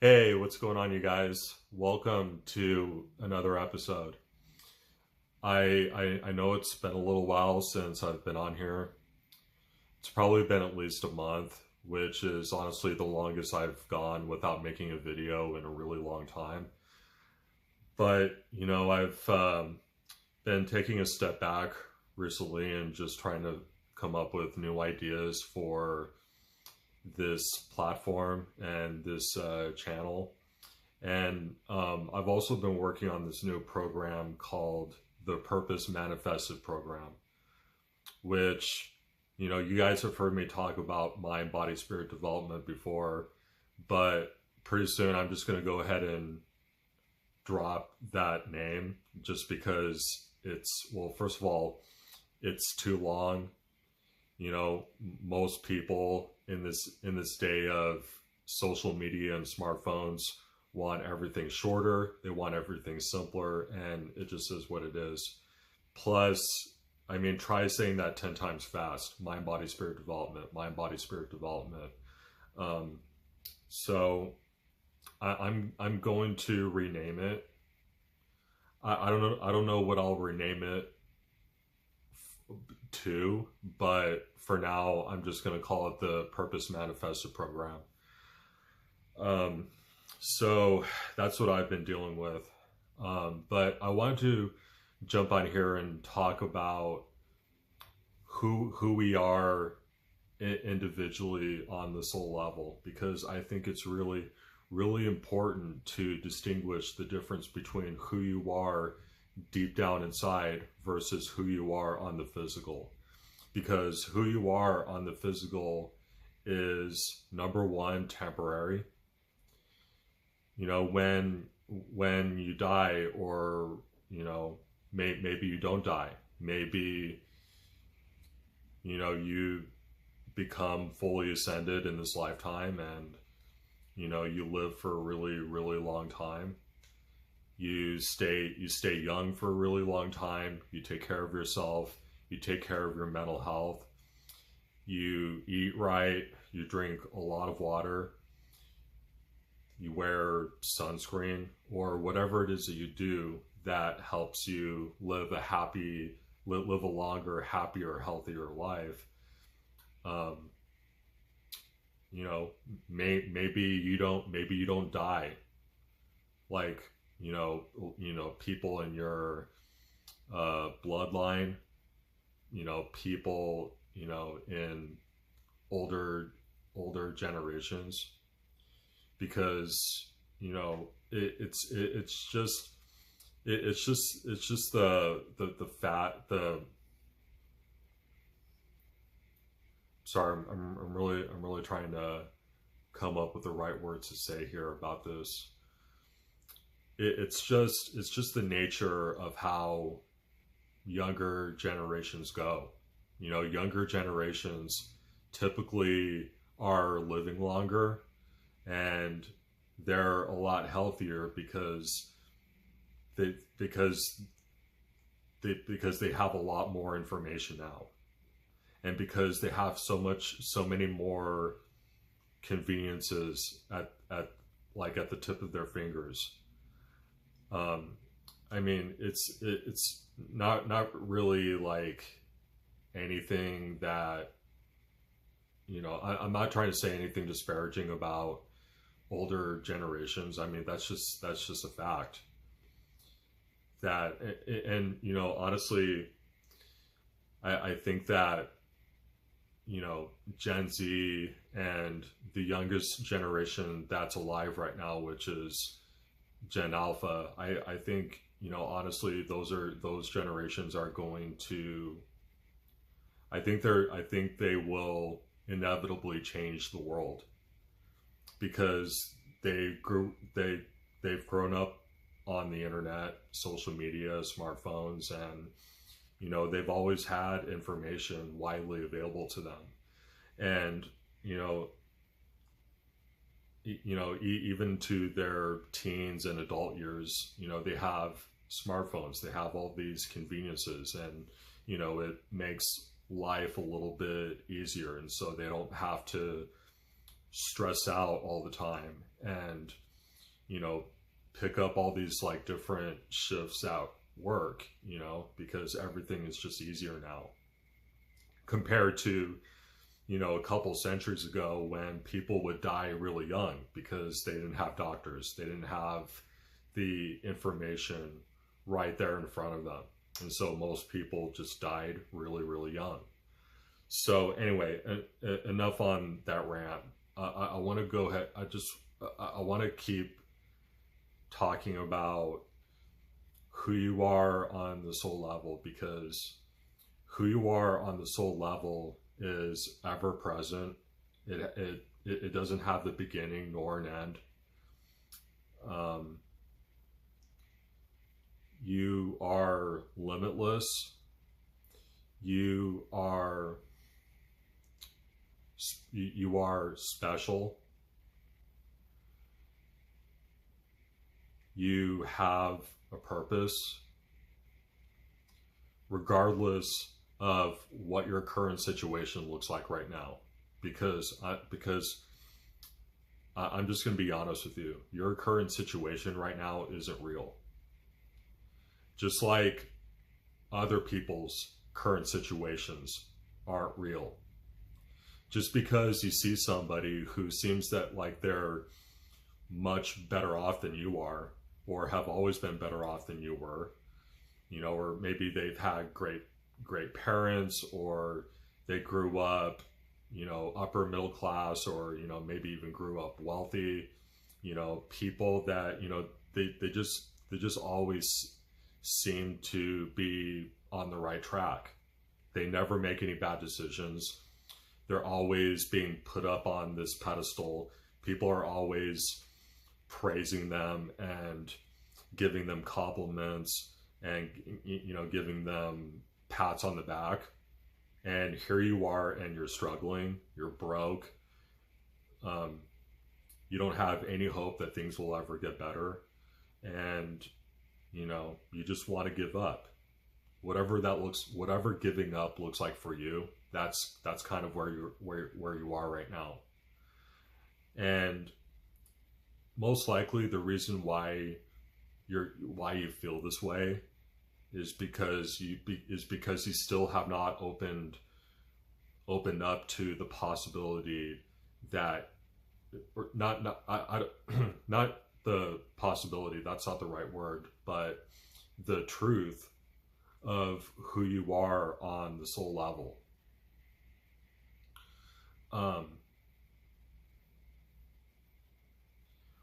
Hey, what's going on, you guys? Welcome to another episode. I know it's been a little while since I've been on here. It's probably been at least a month, which is honestly the longest I've gone without making a video in a really long time. But, I've been taking a step back recently and just trying to come up with new ideas for this platform and this channel. And I've also been working on this new program called the Purpose Manifested Program, which, you guys have heard me talk about mind, body, spirit development before, but pretty soon I'm just going to go ahead and drop that name just because well, first of all, it's too long. Most people in this day of social media and smartphones want everything shorter, they want everything simpler, and it just is what it is. Plus, try saying that 10 times fast. Mind, body, spirit development, mind, body, spirit development. Um, so I'm going to rename it. I don't know what I'll rename it to, but for now I'm just going to call it the Purpose Manifested Program. So that's what I've been dealing with. But I wanted to jump on here and talk about who we are individually on the soul level, because I think it's really important to distinguish the difference between who you are deep down inside versus who you are on the physical. Because who you are on the physical is, number one, temporary. When you die, or maybe you don't die, maybe you become fully ascended in this lifetime, and you live for a really long time. You stay young for a really long time. You take care of yourself. You take care of your mental health. You eat right. You drink a lot of water. You wear sunscreen, or whatever it is that you do that helps you live a longer, happier, healthier life. Maybe you don't die like people in your bloodline, people in older generations, because it's just the fat the sorry, I'm really trying to come up with the right words to say here about this. It's just the nature of how younger generations go. Younger generations typically are living longer, and they're a lot healthier they because they have a lot more information now, and because they have so many more conveniences at the tip of their fingers. It's not really like anything that I'm not trying to say anything disparaging about older generations. That's just a fact. And honestly, I think that Gen Z and the youngest generation that's alive right now, which is Gen Alpha, I think honestly those generations are going to, I think they will inevitably change the world, because they've grown up on the internet, social media, smartphones, and they've always had information widely available to them. And even to their teens and adult years, they have smartphones, they have all these conveniences, and it makes life a little bit easier, and so they don't have to stress out all the time. And you know, pick up all these like different shifts at work, you know, because everything is just easier now compared to, you know, a couple centuries ago when people would die really young because they didn't have doctors, they didn't have the information right there in front of them, and so most people just died really, really young. So anyway, enough on that rant. I want to go ahead. I want to keep talking about who you are on the soul level, because who you are on the soul level is ever present. It doesn't have the beginning nor an end. You are limitless. You are special. You have a purpose, regardless of what your current situation looks like right now. Because I'm just going to be honest with you. Your current situation right now isn't real. Just like other people's current situations aren't real. Just because you see somebody who seems that like they're much better off than you are, or have always been better off than you were, you know, or maybe they've had great parents, or they grew up, you know, upper middle class, or, you know, maybe even grew up wealthy, you know, people that, you know, they just always seem to be on the right track. They never make any bad decisions. They're always being put up on this pedestal. People are always praising them and giving them compliments and, you know, giving them pats on the back. And here you are, and you're struggling, you're broke, you don't have any hope that things will ever get better, and, you know, you just want to give up. Whatever giving up looks like for you, that's kind of where you are right now. And most likely the reason why you feel this way is because you still have not opened up to the possibility that, or not not the possibility, that's not the right word, but the truth of who you are on the soul level.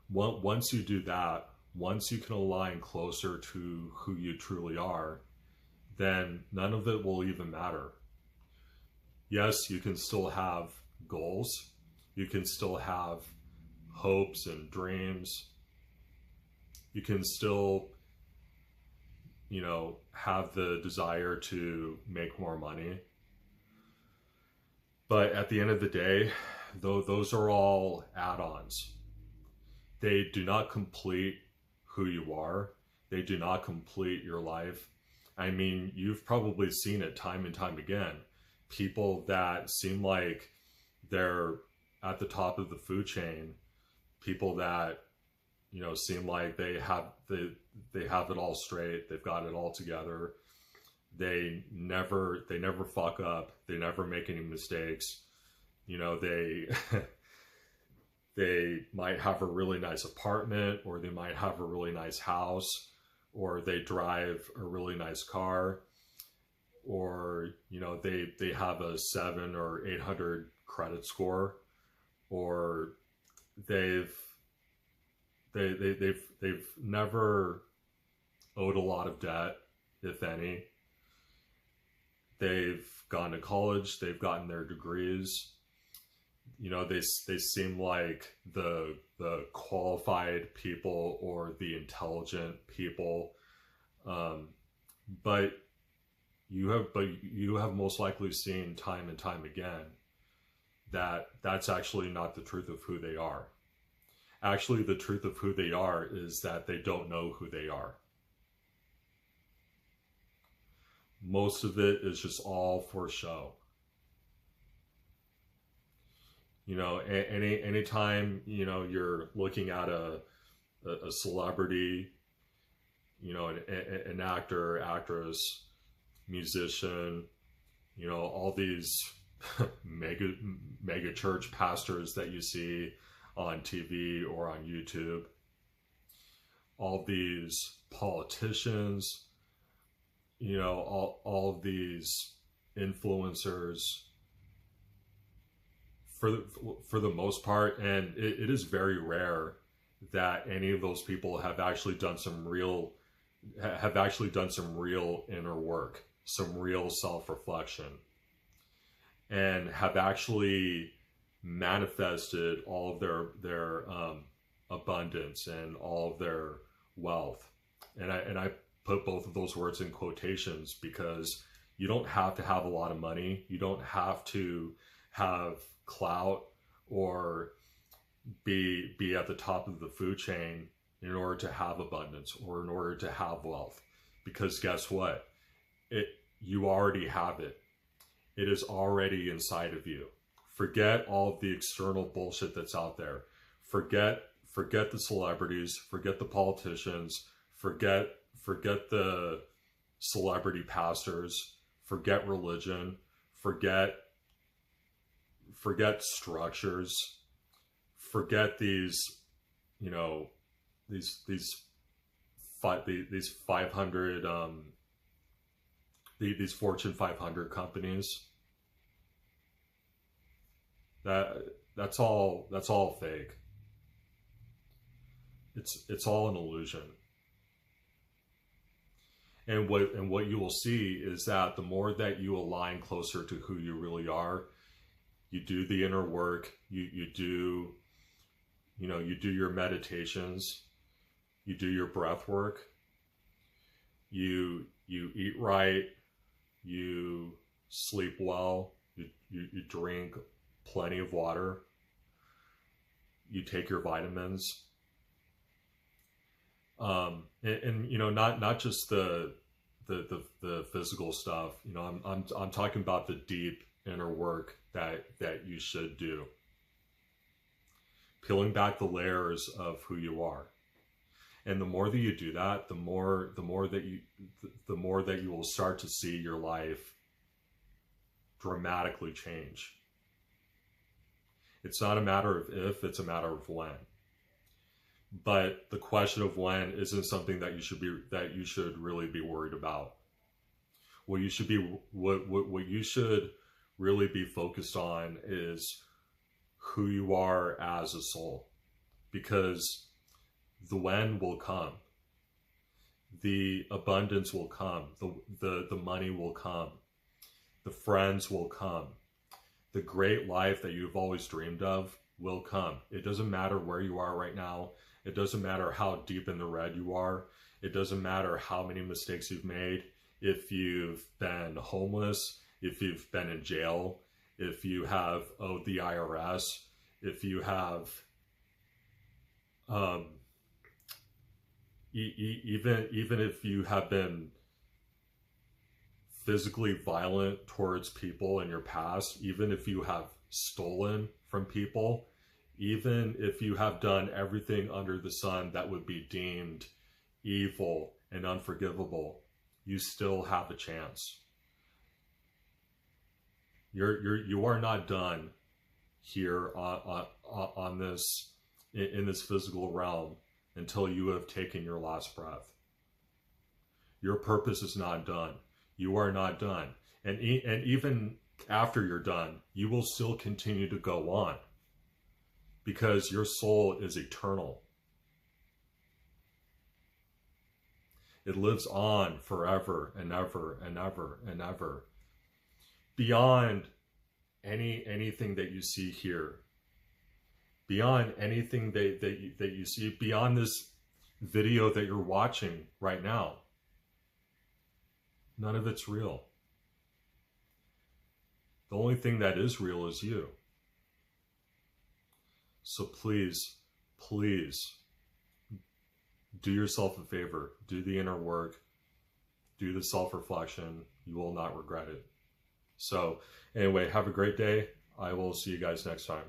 Once you do that, once you can align closer to who you truly are, then none of it will even matter. Yes, you can still have goals. You can still have hopes and dreams. You can still, you know, have the desire to make more money. But at the end of the day, though, those are all add-ons. They do not complete who you are. They do not complete your life. I mean, you've probably seen it time and time again. People that seem like they're at the top of the food chain, people that, you know, seem like they have it all straight, they've got it all together. They never fuck up. They never make any mistakes. You know, they they might have a really nice apartment, or they might have a really nice house, or they drive a really nice car, or, you know, they have a 700 or 800 credit score, or they've never owed a lot of debt, if any. They've gone to college, they've gotten their degrees. You know, they seem like the qualified people or the intelligent people, but you have most likely seen time and time again that that's actually not the truth of who they are. Actually, the truth of who they are is that they don't know who they are. Most of it is just all for show. You know, anytime, you know, you're looking at a a celebrity, you know, an actor, actress, musician, you know, all these mega church pastors that you see on TV or on YouTube, all these politicians, you know, all of these influencers, for the most part, and it is very rare that any of those people have actually done some real inner work, some real self-reflection, and have actually manifested all of their abundance and all of their wealth. And I put both of those words in quotations because you don't have to have a lot of money. You don't have to have clout or be at the top of the food chain in order to have abundance or in order to have wealth. Because guess what? You already have it. It is already inside of you. Forget all of the external bullshit that's out there. Forget the celebrities, forget the politicians, forget the celebrity pastors, forget religion, forget structures, forget these, you know, these 500 these Fortune 500 companies. That's all fake. It's all an illusion. And what you will see is that the more that you align closer to who you really are, you do the inner work, you do your meditations, you do your breath work, you eat right, you sleep well, you drink plenty of water, you take your vitamins, and you know, not just the physical stuff. You know, I'm talking about the deep inner work that you should do, peeling back the layers of who you are. And the more that you do that, the more that you will start to see your life dramatically change. It's not a matter of if, it's a matter of when. But the question of when isn't something that you should really be worried about. What you should really be focused on is who you are as a soul, because the when will come, the abundance will come, the money will come, the friends will come, the great life that you've always dreamed of will come. It doesn't matter where you are right now. It doesn't matter how deep in the red you are. It doesn't matter how many mistakes you've made. If you've been homeless, if you've been in jail, if you have owed the IRS, if you have even if you have been physically violent towards people in your past, even if you have stolen from people, even if you have done everything under the sun that would be deemed evil and unforgivable, you still have a chance. You are not done here on this, in this physical realm, until you have taken your last breath. Your purpose is not done. You are not done. And even after you're done, you will still continue to go on, because your soul is eternal. It lives on forever and ever and ever and ever. Beyond anything that you see here, beyond anything that you see, beyond this video that you're watching right now, none of it's real. The only thing that is real is you. So please, please, do yourself a favor. Do the inner work. Do the self-reflection. You will not regret it. So anyway, have a great day. I will see you guys next time.